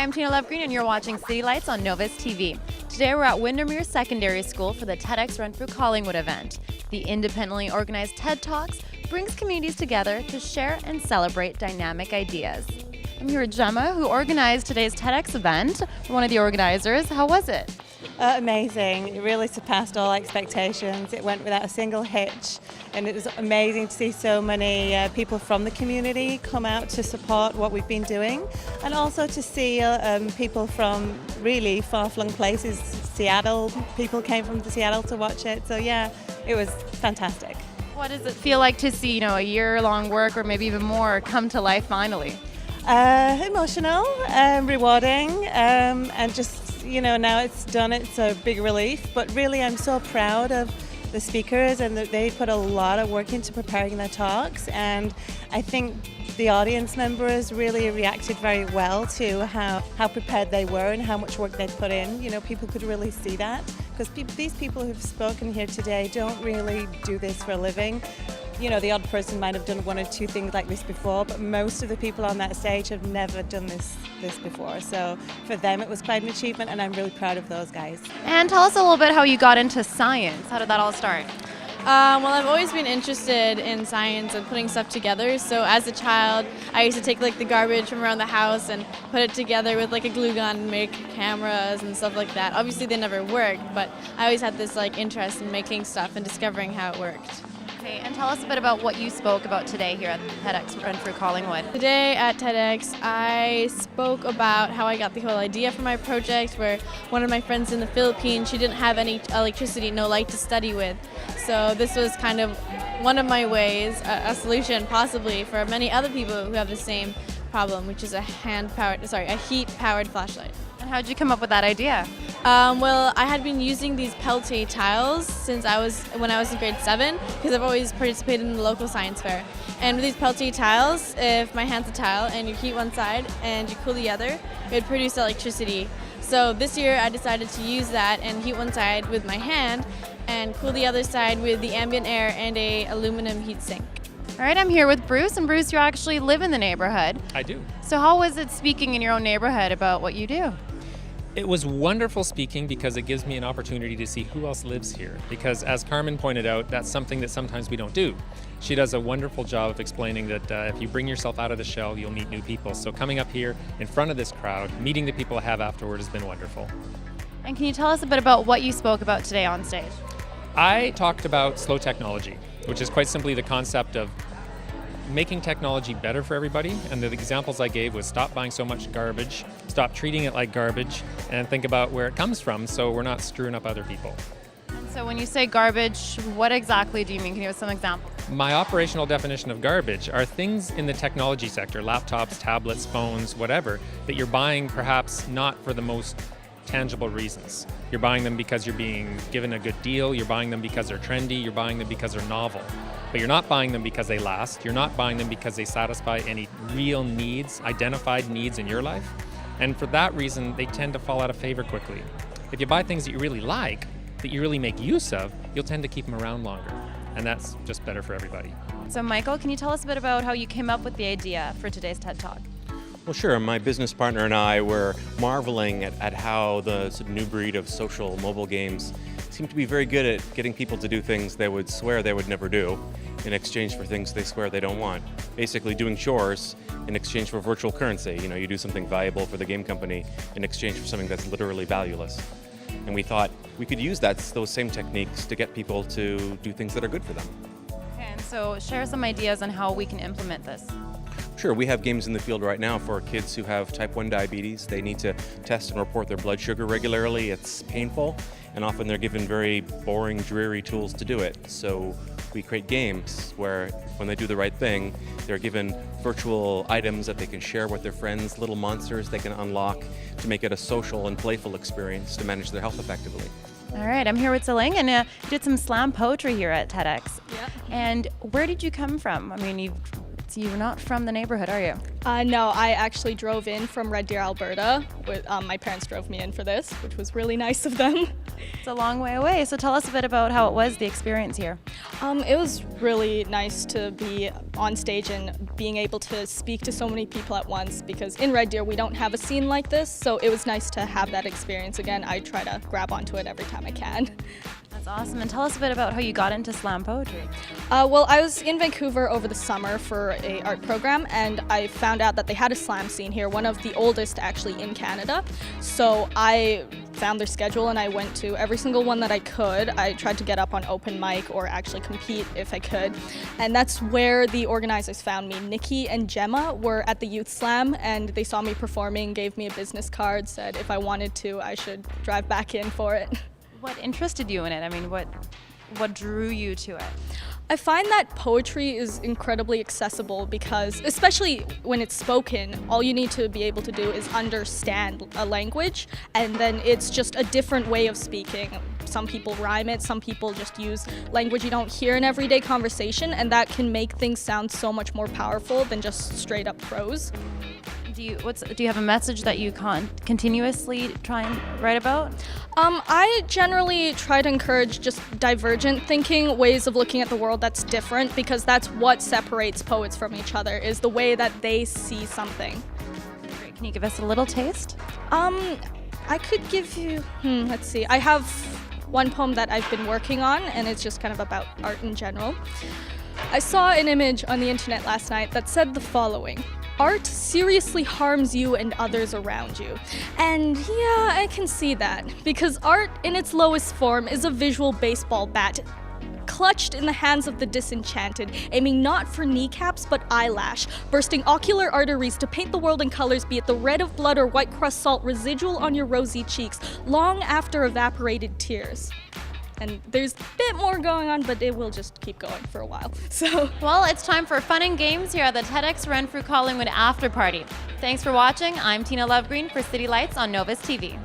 I'm Tina Lovegreen and you're watching City Lights on Novus TV. Today we're at Windermere Secondary School for the TEDxRenfrewCollingwood event. The independently organized TED Talks brings communities together to share and celebrate dynamic ideas. I'm here with Gemma, who organized today's TEDx event. One of the organizers. How was it? Amazing. It really surpassed all expectations. It went without a single hitch, and it was amazing to see so many people from the community come out to support what we've been doing, and also to see people from really far-flung places. Seattle, people came from Seattle to watch it, so yeah, it was fantastic. What does it feel like to see, a year-long work or maybe even more come to life finally? Emotional, rewarding, and just now it's done, it's a big relief, but really I'm so proud of the speakers and that they put a lot of work into preparing their talks, and I think the audience members really reacted very well to how prepared they were and how much work they put in. People could really see that, because these people who've spoken here today don't really do this for a living. The odd person might have done one or two things like this before, but most of the people on that stage have never done this before. So for them, it was quite an achievement, and I'm really proud of those guys. And tell us a little bit how you got into science. How did that all start? Well, I've always been interested in science and putting stuff together. So as a child, I used to take the garbage from around the house and put it together with a glue gun and make cameras and stuff like that. Obviously, they never worked, but I always had this interest in making stuff and discovering how it worked. Okay, and tell us a bit about what you spoke about today here at TEDxRenfrewCollingwood. Today at TEDx, I spoke about how I got the whole idea for my project, where one of my friends in the Philippines, she didn't have any electricity, no light to study with. So this was kind of one of my ways, a solution possibly for many other people who have the same problem, which is a heat-powered flashlight. And how did you come up with that idea? Well, I had been using these Peltier tiles since when I was in grade 7, because I've always participated in the local science fair. And with these Peltier tiles, if my hand's a tile and you heat one side and you cool the other, it would produce electricity. So this year I decided to use that and heat one side with my hand and cool the other side with the ambient air and a aluminum heat sink. All right, I'm here with Bruce, and Bruce, you actually live in the neighborhood. I do. So how was it speaking in your own neighborhood about what you do? It was wonderful speaking because it gives me an opportunity to see who else lives here. Because as Carmen pointed out, that's something that sometimes we don't do. She does a wonderful job of explaining that if you bring yourself out of the shell, you'll meet new people. So coming up here in front of this crowd, meeting the people I have afterward has been wonderful. And can you tell us a bit about what you spoke about today on stage? I talked about slow technology, which is quite simply the concept of making technology better for everybody, and the examples I gave was stop buying so much garbage, stop treating it like garbage, and think about where it comes from so we're not screwing up other people. And so when you say garbage, what exactly do you mean? Can you give us some examples? My operational definition of garbage are things in the technology sector, laptops, tablets, phones, whatever, that you're buying perhaps not for the most tangible reasons. You're buying them because you're being given a good deal, you're buying them because they're trendy, you're buying them because they're novel. But you're not buying them because they last, you're not buying them because they satisfy any real needs, identified needs in your life. And for that reason, they tend to fall out of favor quickly. If you buy things that you really like, that you really make use of, you'll tend to keep them around longer. And that's just better for everybody. So Michael, can you tell us a bit about how you came up with the idea for today's TED Talk? Well, sure. My business partner and I were marveling at how the sort of new breed of social mobile games seem to be very good at getting people to do things they would swear they would never do in exchange for things they swear they don't want. Basically doing chores in exchange for virtual currency. You do something valuable for the game company in exchange for something that's literally valueless. And we thought we could use those same techniques to get people to do things that are good for them. Okay, and so share some ideas on how we can implement this. Sure, we have games in the field right now for kids who have type 1 diabetes. They need to test and report their blood sugar regularly. It's painful, and often they're given very boring, dreary tools to do it. So we create games where when they do the right thing, they're given virtual items that they can share with their friends, little monsters they can unlock to make it a social and playful experience to manage their health effectively. All right, I'm here with Selena, and you did some slam poetry here at TEDx. Yeah. And where did you come from? I mean, you've So you're not from the neighborhood, are you? No, I actually drove in from Red Deer, Alberta. My parents drove me in for this, which was really nice of them. It's a long way away. So tell us a bit about how it was, the experience here. It was really nice to be on stage and being able to speak to so many people at once, because in Red Deer we don't have a scene like this, so it was nice to have that experience again. I try to grab onto it every time I can. That's awesome. And tell us a bit about how you got into slam poetry. Well, I was in Vancouver over the summer for a art program, and I found out that they had a slam scene here, one of the oldest actually in Canada. So I found their schedule and I went to every single one that I could. I tried to get up on open mic or actually compete if I could. And that's where the organizers found me. Nikki and Gemma were at the Youth Slam and they saw me performing, gave me a business card, said if I wanted to, I should drive back in for it. What interested you in it? I mean, what drew you to it? I find that poetry is incredibly accessible because, especially when it's spoken, all you need to be able to do is understand a language, and then it's just a different way of speaking. Some people rhyme it, some people just use language you don't hear in everyday conversation, and that can make things sound so much more powerful than just straight up prose. Do you have a message that you continuously try and write about? I generally try to encourage just divergent thinking, ways of looking at the world that's different, because that's what separates poets from each other, is the way that they see something. Great. Can you give us a little taste? I could give you, let's see. I have one poem that I've been working on, and it's just kind of about art in general. I saw an image on the internet last night that said the following: art seriously harms you and others around you. And yeah, I can see that, because art in its lowest form is a visual baseball bat clutched in the hands of the disenchanted, aiming not for kneecaps but eyelash, bursting ocular arteries to paint the world in colors, be it the red of blood or white crust salt residual on your rosy cheeks, long after evaporated tears. And there's a bit more going on, but it will just keep going for a while. So, well, it's time for fun and games here at the TEDx Renfrew-Collingwood After Party. Thanks for watching. I'm Tina Lovegreen for City Lights on Novus TV.